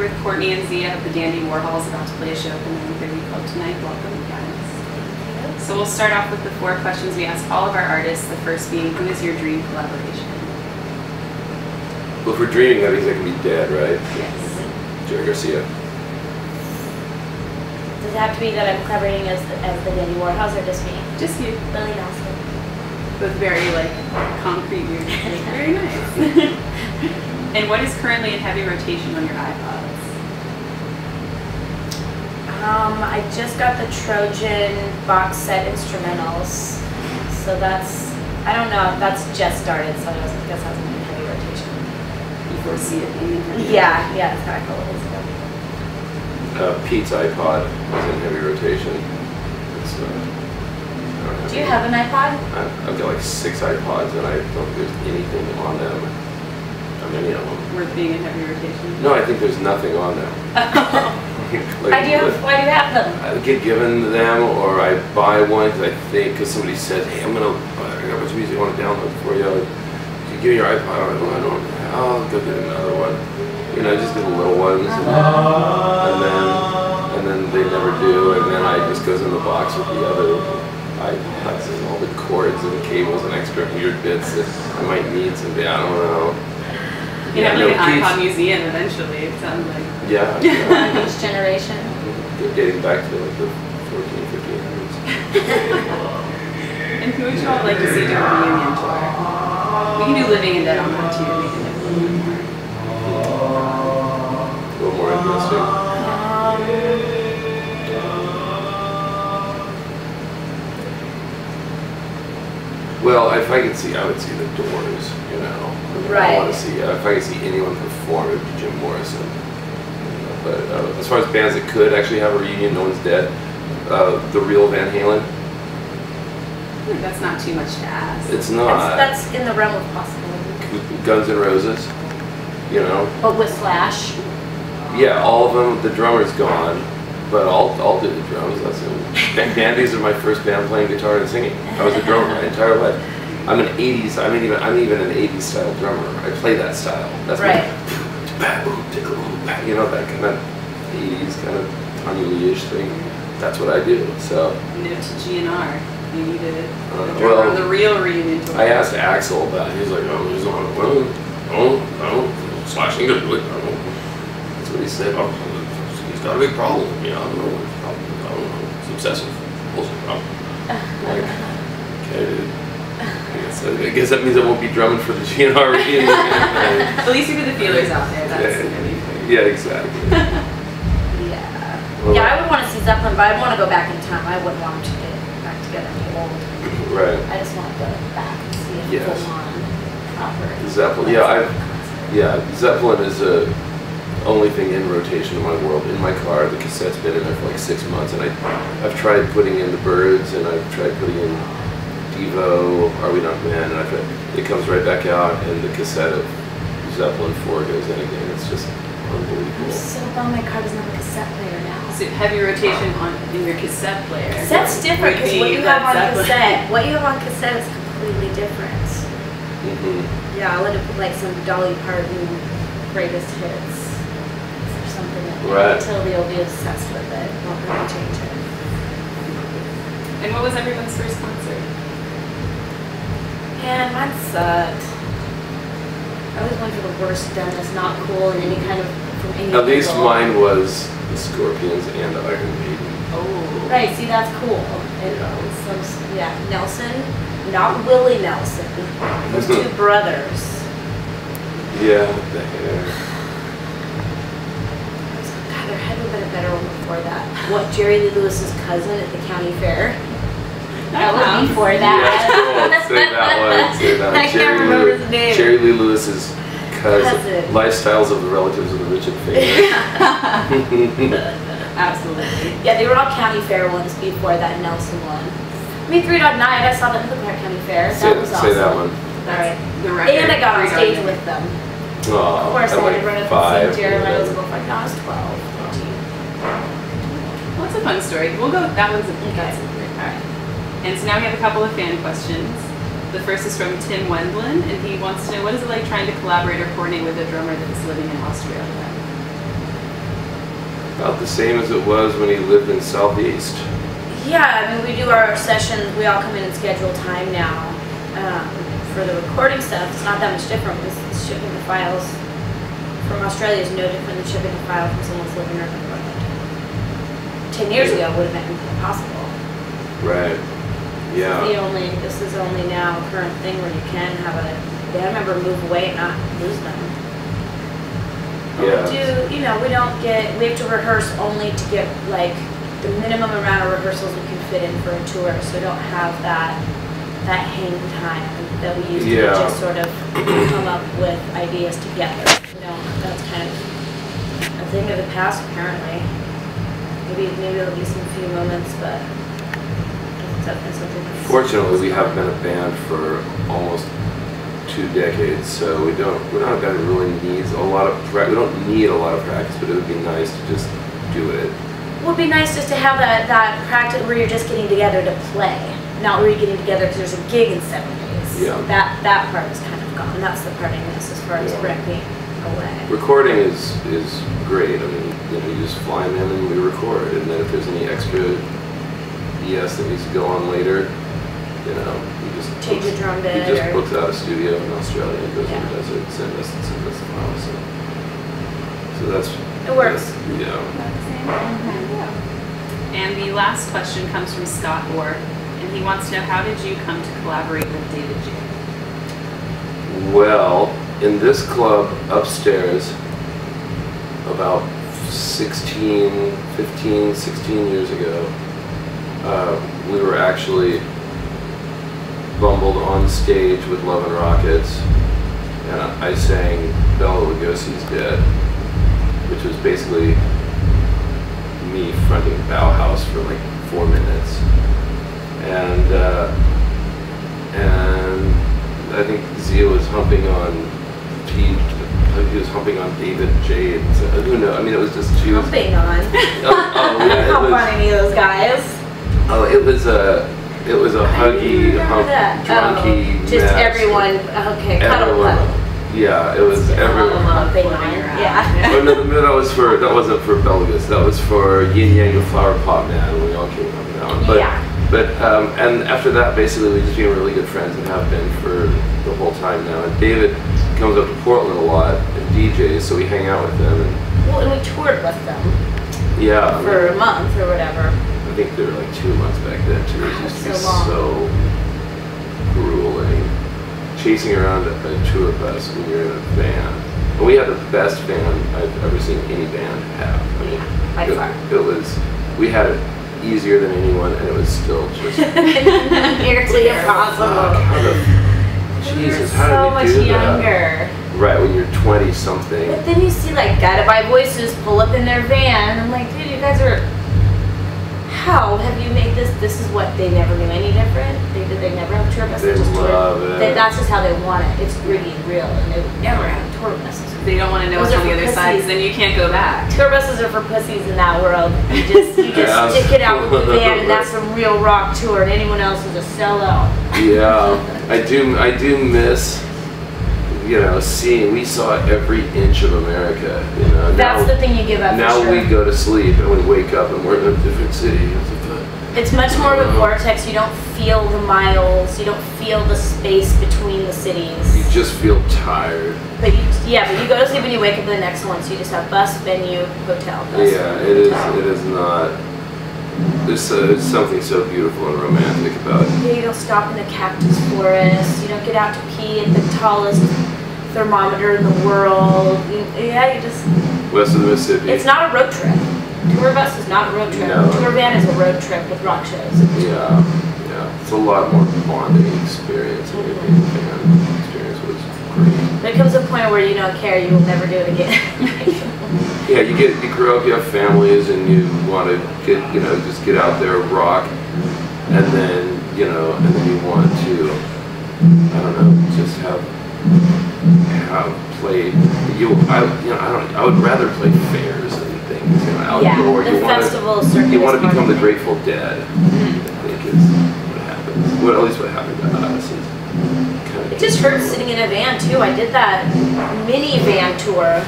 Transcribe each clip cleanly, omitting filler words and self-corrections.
with Courtney and Zia of the Dandy Warhols, about to play a show at the 9:30 Club tonight. Welcome, guys. So we'll start off with the 4 questions we ask all of our artists. The first being, who is your dream collaboration? Well, if we're dreaming, that means I can be dead, right? Yes. Jerry Garcia. Does it have to be that I'm collaborating as the Dandy Warhols, or just me? Just you. Billy Nelson. Both very, like, concrete music. Very nice. And what is currently in heavy rotation on your iPods? I just got the Trojan box set instrumentals. So that's, I don't know, that's just started, so I guess that's in heavy rotation. You foresee it being in heavy rotation? Yeah, it's kind of cool. Pete's iPod is in heavy rotation. It's, do you have an iPod? I've got like 6 iPods and I don't think there's anything on them. How many of them? Worth being in heavy rotation? No, I think there's nothing on them. Why do you have them? I get given them, or I buy one because somebody says, hey, I got a bunch of music I want to download for you. Can you give me your iPod? I'll go get another one. You know, just get the little ones, and then they never do, and then I just goes in the box with the other iPods and all the cords and cables and extra weird bits that I might need someday. I don't know. You have like an iPod museum eventually, it sounds like. Yeah. Each generation. Getting back to like the 14, 1500s. And who would you all like to see do a reunion tour? We can do Living and Dead on that too. We can do a reunion tour. A little more interesting. Well, if I could see, I would see the Doors, you know. Right. I want to see, if I could see anyone perform, it would be Jim Morrison. You know, but as far as bands that could actually have a reunion, no one's dead. The real Van Halen. I think that's not too much to ask. It's not. That's in the realm of possibility. Guns N' Roses, you know. But with Slash. Yeah, all of them. The drummer's gone, but I'll do the drums. That's it. Dandies are my first band playing guitar and singing. I was a drummer my entire life. I'm an 80s. I'm even an 80s style drummer. I play that style. That's right. You know, that kind of 80s kind of Tommy Lee-ish thing. That's what I do. So. Note to GNR. You needed it. Well, the real reunion tour. I asked Axel about it. He's like, oh, he's on. Well, Slash ain't gonna do it. That's what he said. Oh, he's got a big problem with me. I don't know what his problem is. I don't know. It's obsessive. Bullshit problem. Like, okay, dude. I guess that means I won't be drumming for the GNR reunion. At least you put the feelers out there. That's yeah, exactly. Yeah. Well, yeah, I would want to see Zeppelin, but I'd want to go back in time. I wouldn't want them to get back together and be old. Right. I just want to go back and see it full on, proper. Zeppelin, Zeppelin is the only thing in rotation in my world. In my car, the cassette's been in there for like 6 months, and I've tried putting in the Birds, and I've tried putting in Devo, Are We Not Men, and it comes right back out, and the cassette of Zeppelin 4 goes in again. It's just unbelievable. I'm so bummed my car doesn't have a cassette player now. So heavy rotation in your cassette player. Cassette's different because what you have on cassette is completely different. Yeah, I'll end up with like some Dolly Parton greatest hits or something that Tilly will be obsessed with it. Won't really change it. And what was everyone's first concert? Man, mine sucked. I always went for the worst done as not cool in any kind of from any At least angle. mine was the Scorpions and the Iron Maiden. Oh. Right, see that's cool. Nelson, not Willie Nelson. Those 2 brothers. Yeah, the hair. God, there had to have been a better one before that. What, Jerry Lee Lewis's cousin at the county fair? That was before that. Yeah, cool. Say that one. I can't remember his name. Jerry Lee Lewis's cousin. Lifestyles of the Relatives of the Rich and Famous. Absolutely. Yeah, they were all county fair ones before that Nelson one. I mean, 3 Dog Night, I saw them at the county fair. That was awesome. Say that one. Alright. The record. And I got on stage with them. Oh, of course, I had to run up 5. and see Jerry. I was about like, no, I was 12. Well, that's a fun story. We'll go with that one's Okay. Alright. And so now we have a couple of fan questions. The first is from Tim Wendland, and he wants to know, what is it like trying to collaborate or coordinate with a drummer that is living in Australia? About the same as it was when he lived in Southeast. Yeah, I mean, we do our sessions, we all come in and schedule time now. For the recording stuff, it's not that much different because shipping the files from Australia is no different than shipping a file from someone's living room in Portland. 10 years ago would have been impossible. Right. Yeah. This is only now a current thing where you can have a band member move away and not lose them. Yeah. We have to rehearse only to get like the minimum amount of rehearsals we can fit in for a tour, so we don't have that hang time that we used to just sort of come up with ideas together. That's kind of a thing of the past apparently. Maybe there'll be some few moments, but it's definitely something that's... Fortunately, we have been a band for almost 2 decades, so we're not a band that really needs a lot of practice. We don't need a lot of practice, but it would be nice to just do it. It would be nice just to have that practice where you're just getting together to play, not where you're getting together because there's a gig in 7 days. Yeah. That part is kind of gone. That's the part I miss as far as Brent being away. Recording is great. I mean, you just fly them in and we record, and then if there's any extra BS that needs to go on later, you just change a drum bit. He just books out a studio in Australia and goes and does it, send us the files. So that's... It works. Yeah. And the last question comes from Scott Orr, and he wants to know, how did you come to collaborate with David J? Well, in this club upstairs, about 15, 16 years ago, we were actually bumbled on stage with Love and Rockets, and I sang Bela Lugosi's Dead, which was basically me fronting Bauhaus for like 4 minutes, and I think Zia was humping on Pete. He was humping on David J. Who knows? I mean, it was just she was humping on. Oh yeah, hump on any of those guys. Oh, it was a huggy, drunky. Just mess. Everyone. Okay, cuddle. Yeah, it was everyone. Yeah. Oh no, that wasn't for Bela Lugosi. That was for Yin Yang the Flower Pot Man when we all came up down. But and after that, basically we just became really good friends and have been for the whole time now. And David comes up to Portland a lot and DJs, so we hang out with them. And we toured with them. Yeah. For a month or whatever. I think they were like 2 months back then. Tours used to be so grueling. Chasing around a tour bus when you're in a van. And we had the best van I've ever seen any band have. I mean, by far. It was, we had it easier than anyone, and it was still just nearly impossible. Jesus, how did we do that? So much younger. Right, when you're 20 something. But then you see like Guided by Voices pull up in their van. I'm like, dude, you guys are. How have you made this? This is what they never knew any different. They never have a tour bus. They just love it. That's just how they want it. It's gritty and real, and they would never have tour buses. They don't want to know what's on the other side, then you can't go back. Tour buses are for pussies in that world. You just stick it out with the band, and that's some real rock tour, and anyone else is a sellout. Yeah, I do miss. Seeing, we saw every inch of America. That's the thing you give up. Now for sure. we go to sleep and we wake up and we're in a different city. It's much more of a vortex. You don't feel the miles. You don't feel the space between the cities. You just feel tired. But you go to sleep and you wake up the next one. So you just have bus, venue, hotel. Bus, it is. It is not. There's something so beautiful and romantic about it. Yeah, you don't stop in the cactus forest. You don't get out to pee at the tallest thermometer in the world. You just... West of the Mississippi. It's not a road trip. Tour bus is not a road trip. No. Tour van is a road trip with rock shows. Yeah. It's a lot more bonding experience. And the fan experience was great. There comes a point where you don't care. You will never do it again. Yeah, you grow up, you have families, and you want to just get out there, rock, and then you want to, I don't know, just have played. I would rather play fairs and things, outdoor. The festival circuit. You want to become the Grateful Dead. I think is what happens. Well, at least what happened to us is It just hurts sitting in a van too. I did that mini van tour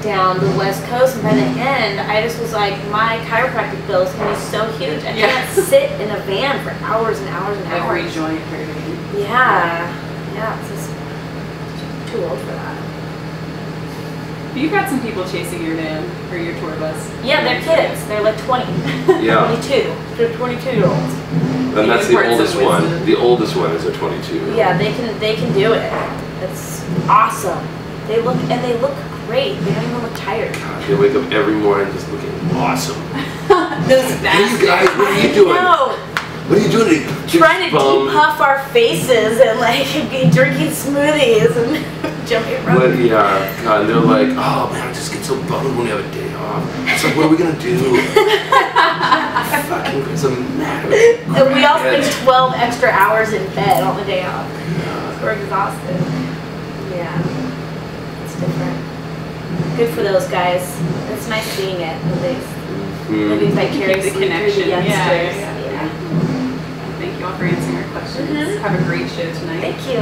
down the West Coast, and by the end, I just was like, my chiropractic bill is going to be so huge. I can't sit in a van for hours and hours and hours. Every joint hurting. Yeah, it's just too old for that. You've got some people chasing your van or your tour bus. Yeah, they're kids. They're like 20. Yeah. 22. They're 22-year-olds. And that's the oldest one. The oldest one is a 22. Yeah, they can do it. It's awesome. They look great. They don't even look tired. God, they wake up every morning just looking awesome. Those Hey, you guys, what are you doing? No. What are you doing? Trying to depuff our faces and like drinking smoothies and jumping around. But yeah, God, they're like, oh man, I just get so bummed when we have a day off. It's like, what are we gonna do? Fucking cause I'm mad. And we all spend 12 extra hours in bed on the day off. We're exhausted. Yeah, it's different. Good for those guys. It's nice seeing it at least. Living vicariously the connection. through the youngsters. Yeah. Thank you all for answering our questions. Have a great show tonight. Thank you.